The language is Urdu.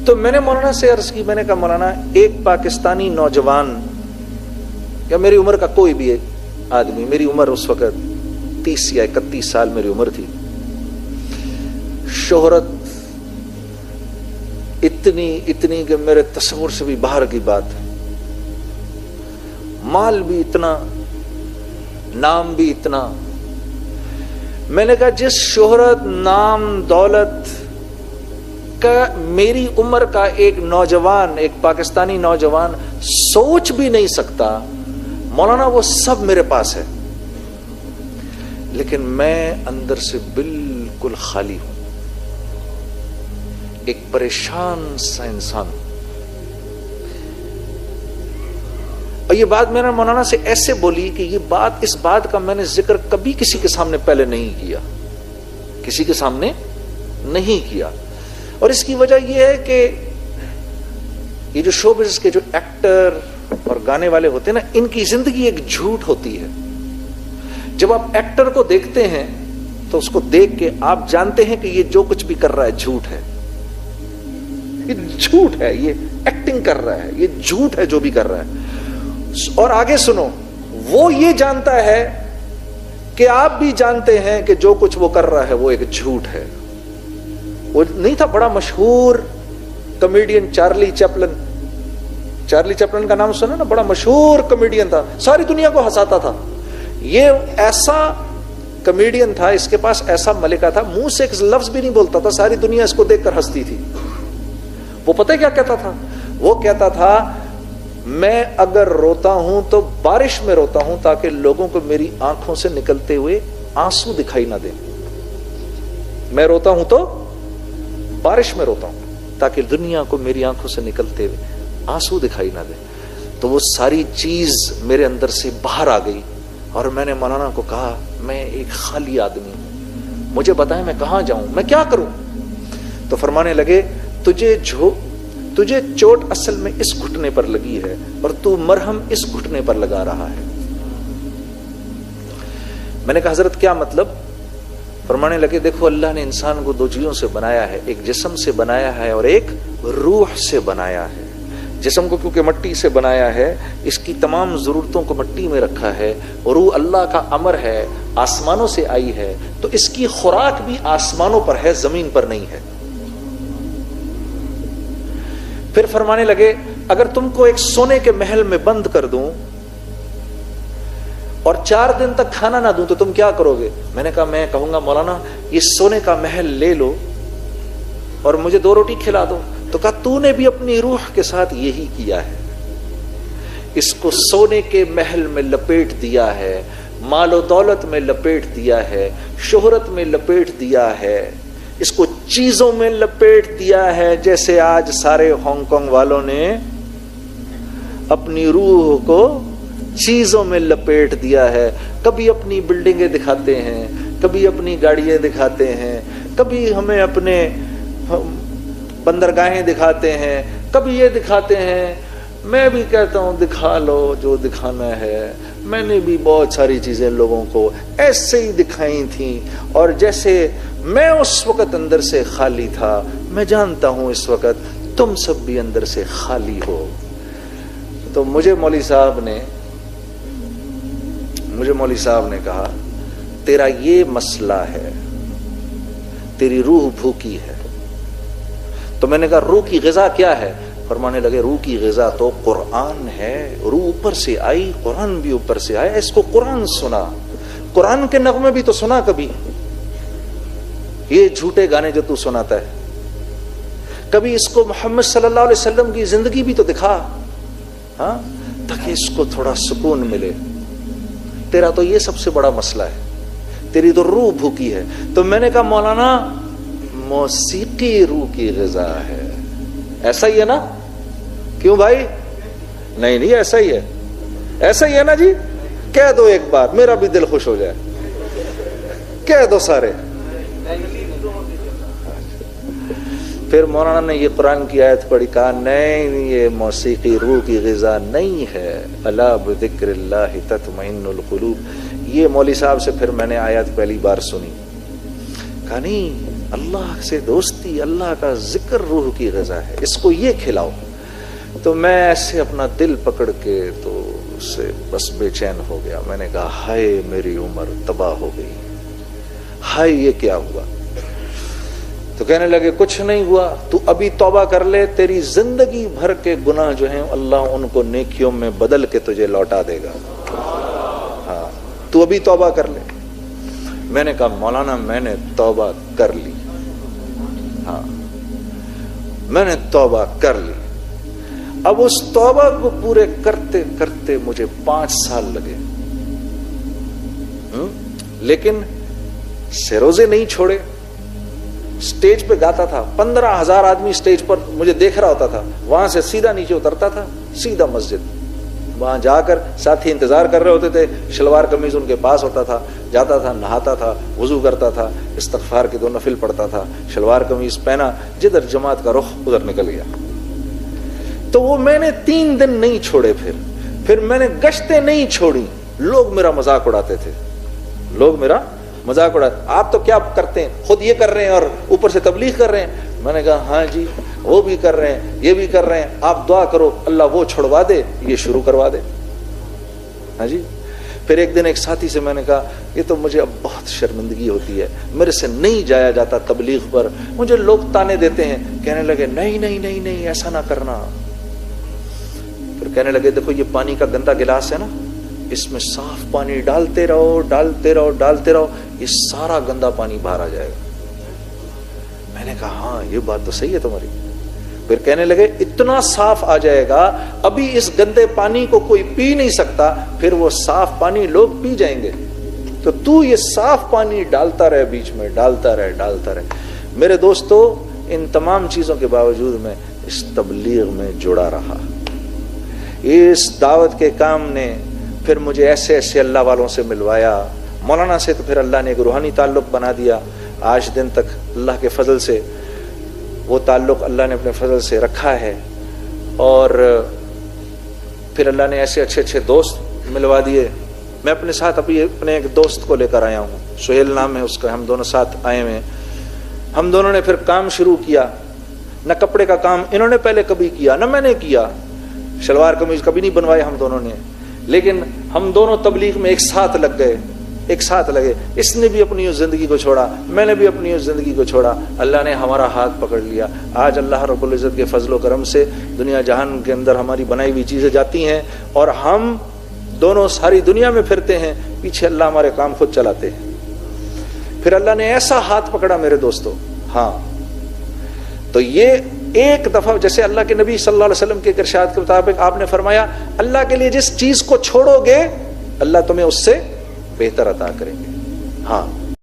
تو میں نے مولانا سے عرض کی, میں نے کہا مولانا ایک پاکستانی نوجوان یا میری عمر کا کوئی بھی ایک آدمی, میری عمر اس وقت 30 یا 31 سال میری عمر تھی, شہرت اتنی کہ میرے تصور سے بھی باہر کی بات, مال بھی اتنا, نام بھی اتنا. میں نے کہا جس شہرت, نام, دولت کا میری عمر کا ایک نوجوان, ایک پاکستانی نوجوان سوچ بھی نہیں سکتا, مولانا وہ سب میرے پاس ہے, لیکن میں اندر سے بالکل خالی ہوں, ایک پریشان سا انسان ہوں. اور یہ بات میں نے مولانا سے ایسے بولی کہ یہ بات, اس بات کا میں نے ذکر کبھی کسی کے سامنے پہلے نہیں کیا, کسی کے سامنے نہیں کیا. اور اس کی وجہ یہ ہے کہ یہ جو شو بزنس کے جو ایکٹر اور گانے والے ہوتے ہیں نا, ان کی زندگی ایک جھوٹ ہوتی ہے. جب آپ ایکٹر کو دیکھتے ہیں تو اس کو دیکھ کے آپ جانتے ہیں کہ یہ جو کچھ بھی کر رہا ہے جھوٹ ہے, یہ جھوٹ ہے, یہ ایکٹنگ کر رہا ہے, یہ جھوٹ ہے جو بھی کر رہا ہے. اور آگے سنو, وہ یہ جانتا ہے کہ آپ بھی جانتے ہیں کہ جو کچھ وہ کر رہا ہے وہ ایک جھوٹ ہے. وہ نہیں تھا بڑا مشہور comedian Charlie Chaplin, Charlie Chaplin کا نام سنا نا, بڑا مشہور کمیڈین تھا, ساری دنیا کو ہنساتا تھا. یہ ایسا کمیڈین تھا, اس کے پاس ایسا ملکہ تھا, منہ سے ایک لفظ بھی نہیں بولتا تھا, ساری دنیا اس کو دیکھ کر ہنستی تھی. وہ پتہ کیا کہتا تھا؟ وہ کہتا تھا میں اگر روتا ہوں تو بارش میں روتا ہوں تاکہ لوگوں کو میری آنکھوں سے نکلتے ہوئے آنسو دکھائی نہ دیں. میں روتا ہوں تو بارش میں روتا ہوں تاکہ دنیا کو میری آنکھوں سے نکلتے ہوئے آنسو دکھائی نہ دیں. تو وہ ساری چیز میرے اندر سے باہر آ گئی اور میں نے مولانا کو کہا میں ایک خالی آدمی ہوں, مجھے بتائیں میں کہاں جاؤں, میں کیا کروں؟ تو فرمانے لگے تجھے چوٹ اصل میں اس گھٹنے پر لگی ہے اور تو مرہم اس گھٹنے پر لگا رہا ہے. میں نے کہا حضرت کیا مطلب؟ فرمانے لگے دیکھو اللہ نے انسان کو دو چیزوں سے بنایا ہے, ایک جسم سے بنایا ہے اور ایک روح سے بنایا ہے. جسم کو کیونکہ مٹی سے بنایا ہے, اس کی تمام ضرورتوں کو مٹی میں رکھا ہے, اور روح اللہ کا امر ہے, آسمانوں سے آئی ہے, تو اس کی خوراک بھی آسمانوں پر ہے, زمین پر نہیں ہے. پھر فرمانے لگے اگر تم کو ایک سونے کے محل میں بند کر دوں اور 4 دن تک کھانا نہ دوں تو تم کیا کرو گے؟ میں نے کہا میں کہوں گا مولانا یہ سونے کا محل لے لو اور مجھے 2 روٹی کھلا دو. تو کہا تو نے بھی اپنی روح کے ساتھ یہی کیا ہے, اس کو سونے کے محل میں لپیٹ دیا ہے, مال و دولت میں لپیٹ دیا ہے, شہرت میں لپیٹ دیا ہے, اس کو چیزوں میں لپیٹ دیا ہے, جیسے آج سارے ہانگ کانگ والوں نے اپنی روح کو چیزوں میں لپیٹ دیا ہے. کبھی اپنی بلڈنگیں دکھاتے ہیں, کبھی اپنی گاڑیاں دکھاتے ہیں, کبھی ہمیں اپنے بندرگاہیں دکھاتے ہیں, کبھی یہ دکھاتے ہیں. میں بھی کہتا ہوں دکھا لو جو دکھانا ہے, میں نے بھی بہت ساری چیزیں لوگوں کو ایسے ہی دکھائی تھیں, اور جیسے میں اس وقت اندر سے خالی تھا, میں جانتا ہوں اس وقت تم سب بھی اندر سے خالی ہو. تو مجھے مولوی صاحب نے کہا تیرا یہ مسئلہ ہے, تیری روح بھوکی ہے. تو میں نے کہا روح کی غذا کیا ہے؟ فرمانے لگے روح کی غذا تو قرآن ہے, روح اوپر سے آئی, قرآن بھی اوپر سے آیا, اس کو قرآن سنا, قرآن کے نغمے بھی تو سنا کبھی, یہ جھوٹے گانے جو تو سناتا ہے, کبھی اس کو محمد صلی اللہ علیہ وسلم کی زندگی بھی تو دکھا, ہاں, تاکہ اس کو تھوڑا سکون ملے. تیرا تو یہ سب سے بڑا مسئلہ ہے, تیری تو روح بھوکی ہے. تو میں نے کہا مولانا موسیقی روح کی غذا ہے, ایسا ہی ہے نا؟ کیوں بھائی؟ نہیں ایسا ہی ہے, ایسا ہی ہے نا جی. کہہ دو ایک بار, میرا بھی دل خوش ہو جائے, کہہ دو سارے. پھر مولانا نے یہ قرآن کی آیت پڑھی, کہا نہیں یہ موسیقی روح کی غذا نہیں ہے, الا بذکر اللہ تطمئن القلوب. یہ مولوی صاحب سے پھر میں نے آیت پہلی بار سنی, کہا نہیں اللہ سے دوستی، اللہ کا ذکر روح کی غذا ہے، اس کو یہ کھلاؤ. تو میں ایسے اپنا دل پکڑ کے تو اس سے بس بے چین ہو گیا. میں نے کہا ہائے میری عمر تباہ ہو گئی، ہائے یہ کیا ہوا. تو کہنے لگے کچھ نہیں ہوا، تو ابھی توبہ کر لے، تیری زندگی بھر کے گناہ جو ہیں اللہ ان کو نیکیوں میں بدل کے تجھے لوٹا دے گا. ہاں تو ابھی توبہ کر لے. میں نے کہا مولانا میں نے توبہ کر لی. ہاں میں نے توبہ کر لی. اب اس توبہ کو پورے کرتے کرتے مجھے 5 سال لگے، لیکن سے روزے نہیں چھوڑے. سٹیج پہ گاتا تھا، 15,000 آدمی سٹیج پر مجھے دیکھ رہا ہوتا تھا. وہاں سے سیدھا نیچے اترتا تھا، سیدھا مسجد. وہاں جا کر ساتھی انتظار کر رہے ہوتے تھے، شلوار قمیض ان کے پاس ہوتا تھا. جاتا تھا، نہاتا تھا، وضو کرتا تھا، استغفار کے 2 نفل پڑھتا تھا، شلوار قمیض پہنا، جدھر جماعت کا رخ ادھر نکل گیا. تو وہ میں نے 3 دن نہیں چھوڑے. پھر میں نے گشتیں نہیں چھوڑی. لوگ میرا مذاق اڑاتے تھے، لوگ میرا مذاق اڑاتے. آپ تو کیا کرتے ہیں، خود یہ کر رہے ہیں اور اوپر سے تبلیغ کر رہے ہیں. میں نے کہا ہاں جی وہ بھی کر رہے ہیں، یہ بھی کر رہے ہیں، آپ دعا کرو اللہ وہ چھڑوا دے، یہ شروع کروا دے. ہاں جی. پھر ایک دن ایک ساتھی سے میں نے کہا یہ تو مجھے اب بہت شرمندگی ہوتی ہے، میرے سے نہیں جایا جاتا تبلیغ پر، مجھے لوگ تانے دیتے ہیں. کہنے لگے نہیں نہیں نہیں نہیں ایسا نہ کرنا. پھر کہنے لگے دیکھو یہ پانی کا گندا گلاس ہے نا، اس میں صاف پانی ڈالتے رہو ڈالتے رہو ڈالتے رہو، یہ سارا گندا پانی باہر آ جائے گا. میں نے کہا ہاں یہ بات تو صحیح ہے تمہاری. پھر کہنے لگے اتنا صاف آ جائے گا، ابھی اس گندے پانی کو کوئی پی نہیں سکتا، پھر وہ صاف پانی لوگ پی جائیں گے. تو یہ صاف پانی ڈالتا رہے، بیچ میں ڈالتا رہے ڈالتا رہے. میرے دوستو ان تمام چیزوں کے باوجود میں اس تبلیغ میں جڑا رہا. اس دعوت کے کام نے پھر مجھے ایسے ایسے اللہ والوں سے ملوایا. مولانا سے تو پھر اللہ نے ایک روحانی تعلق بنا دیا. آج دن تک اللہ کے فضل سے وہ تعلق اللہ نے اپنے فضل سے رکھا ہے. اور پھر اللہ نے ایسے اچھے اچھے دوست ملوا دیے. میں اپنے ساتھ ابھی اپنے ایک دوست کو لے کر آیا ہوں، سہیل نام ہے اس کا. ہم دونوں ساتھ آئے ہوئے ہیں. ہم دونوں نے پھر کام شروع کیا. نہ کپڑے کا کام انہوں نے پہلے کبھی کیا، نہ میں نے کیا. شلوار قمیض کبھی نہیں بنوائے ہم دونوں نے، لیکن ہم دونوں تبلیغ میں ایک ساتھ لگ گئے، ایک ساتھ لگے. اس نے بھی اپنی اس زندگی کو چھوڑا، میں نے بھی اپنی اس زندگی کو چھوڑا. اللہ نے ہمارا ہاتھ پکڑ لیا. آج اللہ رب العزت کے فضل و کرم سے دنیا جہان کے اندر ہماری بنائی ہوئی چیزیں جاتی ہیں اور ہم دونوں ساری دنیا میں پھرتے ہیں، پیچھے اللہ ہمارے کام خود چلاتے ہیں. پھر اللہ نے ایسا ہاتھ پکڑا میرے دوستو. ہاں تو یہ ایک دفعہ جیسے اللہ کے نبی صلی اللہ علیہ وسلم کے ارشاد کے مطابق آپ نے فرمایا اللہ کے لیے جس چیز کو چھوڑو گے اللہ تمہیں اس سے بہتر عطا کریں گے. ہاں